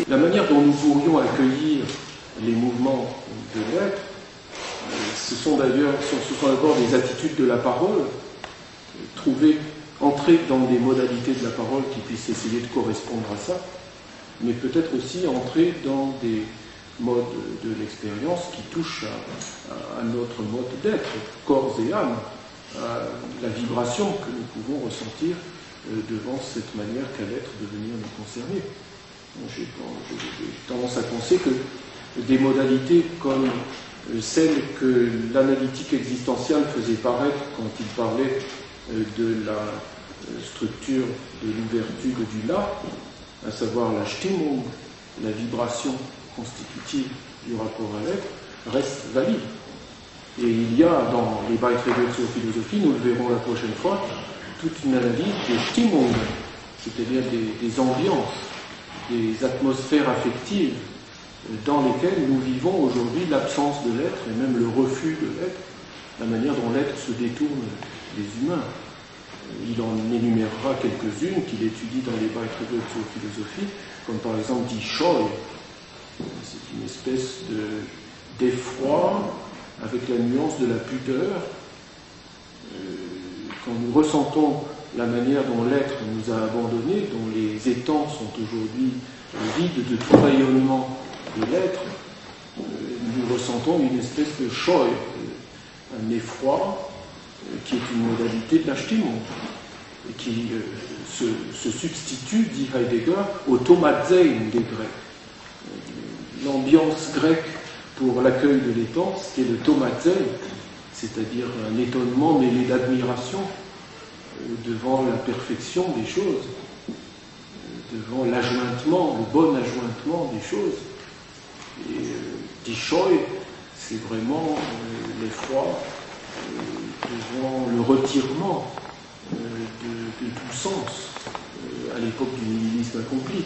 La manière dont nous pourrions accueillir les mouvements de l'être, ce sont d'abord des attitudes de la parole, entrer dans des modalités de la parole qui puissent essayer de correspondre à ça, mais peut-être aussi entrer dans des modes de l'expérience qui touchent à notre mode d'être, corps et âme, à la vibration que nous pouvons ressentir devant cette manière qu'a l'être de venir nous concerner. J'ai tendance à penser que des modalités comme celles que l'analytique existentielle faisait paraître quand il parlait de la structure de l'ouverture du là, à savoir la Stimmung, la vibration constitutive du rapport à l'être, reste valide. Et il y a dans les Beiträge zur Philosophie, nous le verrons la prochaine fois, toute une analyse des Stimmung, c'est-à-dire des ambiances, des atmosphères affectives dans lesquelles nous vivons aujourd'hui l'absence de l'être et même le refus de l'être, la manière dont l'être se détourne des humains. Il en énumérera quelques-unes qu'il étudie dans les Beiträge zur Philosophie, comme par exemple die Scheu. C'est une espèce d'effroi avec la nuance de la pudeur. Quand nous ressentons la manière dont l'être nous a abandonnés, dont les étangs sont aujourd'hui vides de tout rayonnement de l'être, nous ressentons une espèce de Scheu, un effroi qui est une modalité de la Stimmung, et qui se substitue, dit Heidegger, au Tomatsein des Grecs. L'ambiance grecque pour l'accueil de l'étang, c'était le Tomatsein, c'est-à-dire un étonnement mêlé d'admiration devant la perfection des choses, devant l'ajointement, le bon ajointement des choses. Et die Scheu, c'est vraiment l'effroi devant le retirement de tout sens à l'époque du nihilisme accompli.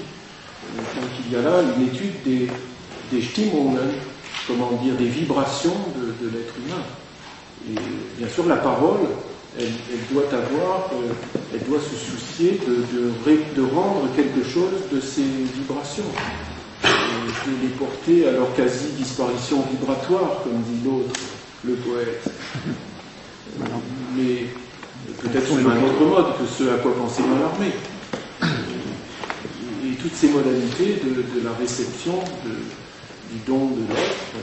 Donc il y a là une étude des Stimmungen, comment dire, des vibrations de l'être humain. Et bien sûr, la parole, elle doit se soucier de rendre quelque chose de ces vibrations, de les porter à leur quasi-disparition vibratoire, comme dit l'autre, le poète. Mais peut-être sur un autre mode que ce à quoi pensait Mallarmé. Et toutes ces modalités de la réception du don de l'être,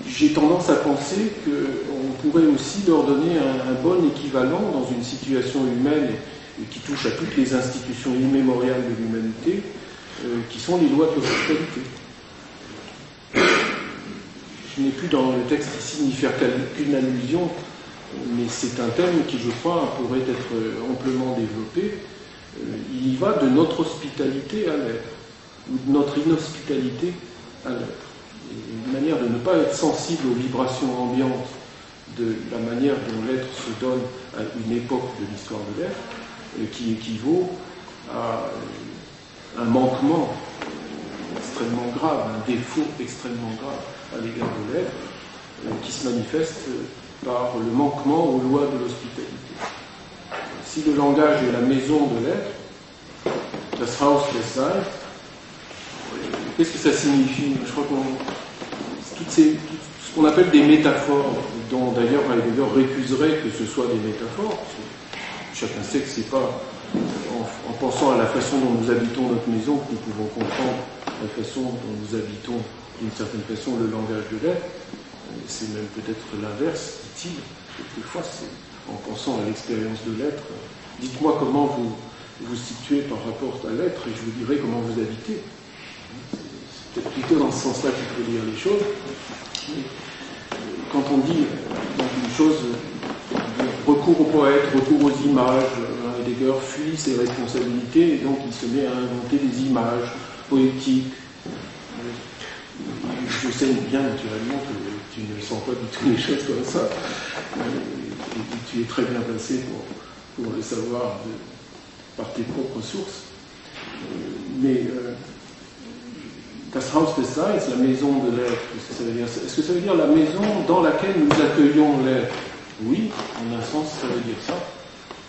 j'ai tendance à penser qu'on pourrait aussi leur donner un bon équivalent dans une situation humaine et qui touche à toutes les institutions immémoriales de l'humanité, qui sont les lois de l'hospitalité. Je n'ai plus dans le texte ici n'y faire qu'une allusion, mais c'est un thème qui, je crois, pourrait être amplement développé. Il y va de notre hospitalité à l'être, ou de notre inhospitalité à l'être. Une manière de ne pas être sensible aux vibrations ambiantes de la manière dont l'être se donne à une époque de l'histoire de l'être, qui équivaut à un manquement extrêmement grave, un défaut extrêmement grave à l'égard de l'être, qui se manifeste par le manquement aux lois de l'hospitalité. Si le langage est la maison de l'être, das Haus des Seins, qu'est-ce que ça signifie? Je crois ce qu'on appelle des métaphores, dont d'ailleurs Heidegger récuserait que ce soit des métaphores. Chacun sait que c'est pas en pensant à la façon dont nous habitons notre maison que nous pouvons comprendre la façon dont nous habitons d'une certaine façon le langage de l'être. C'est même peut-être l'inverse, dit-il. Quelquefois, c'est en pensant à l'expérience de l'être. Dites-moi comment vous vous situez par rapport à l'être et je vous dirai comment vous habitez. C'est peut-être plutôt dans ce sens-là qu'il faut lire les choses. Mais quand on dit une chose, recours au poète, recours aux images, Heidegger fuit ses responsabilités et donc il se met à inventer des images poétiques. Je sais bien naturellement que tu ne sens pas du tout les choses comme ça, et tu es très bien placé pour le savoir par tes propres sources. Mais das Haus des Seins, la maison de l'être, qu'est-ce que ça veut dire? Est-ce que ça veut dire la maison dans laquelle nous accueillons l'être? Oui, en un sens, ça veut dire ça.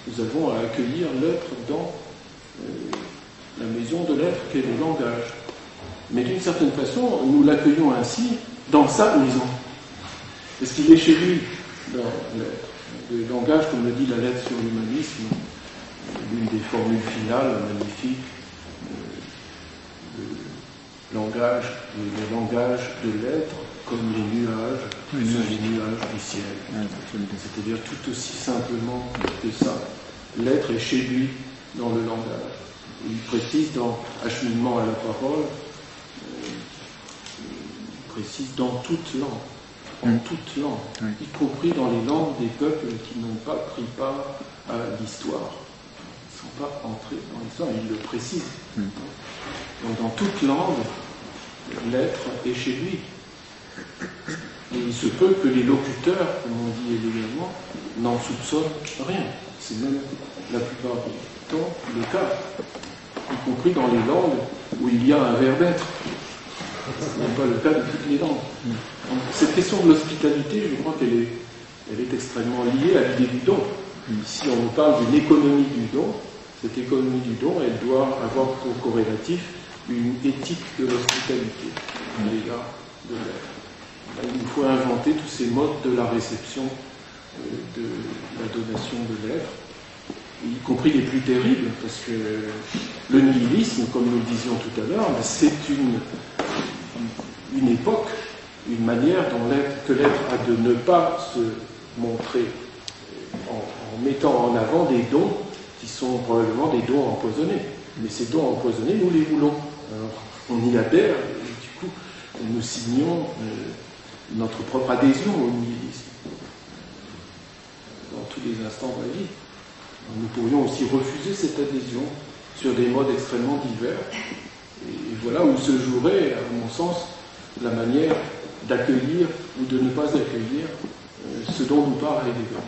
Nous avons à accueillir l'être dans vision de l'être qu'est le langage. Mais d'une certaine façon, nous l'accueillons ainsi dans sa maison. Parce qu'il est chez lui, dans le langage, comme le dit la lettre sur l'humanisme, l'une des formules finales magnifiques, le langage de l'être comme les nuages sont les nuages du ciel. C'est-à-dire tout aussi simplement que ça. L'être est chez lui dans le langage. Il précise dans Acheminement à la parole, il précise dans toute langue, en toute langue, y compris dans les langues des peuples qui n'ont pas pris part à l'histoire. Ils ne sont pas entrés dans l'histoire, il le précise. Donc dans toute langue, l'être est chez lui. Et il se peut que les locuteurs, comme on dit également, n'en soupçonnent rien. C'est même la plupart du temps le cas, y compris dans les langues où il y a un verbe être. Ce n'est pas le cas de toutes les langues. Donc, cette question de l'hospitalité, je crois qu'elle est extrêmement liée à l'idée du don. Ici, on nous parle d'une économie du don. Cette économie du don, elle doit avoir pour corrélatif une éthique de l'hospitalité à l'égard de l'être. Il nous faut inventer tous ces modes de la réception, de la donation de l'être, y compris les plus terribles, parce que le nihilisme, comme nous le disions tout à l'heure, c'est une époque, une manière que l'être a de ne pas se montrer en mettant en avant des dons qui sont probablement des dons empoisonnés. Mais ces dons empoisonnés, nous les voulons. Alors, on y adhère, et du coup, nous signons notre propre adhésion au nihilisme dans tous les instants de la vie. Nous pourrions aussi refuser cette adhésion sur des modes extrêmement divers. Et voilà où se jouerait, à mon sens, la manière d'accueillir ou de ne pas accueillir ce dont nous parle Heidegger.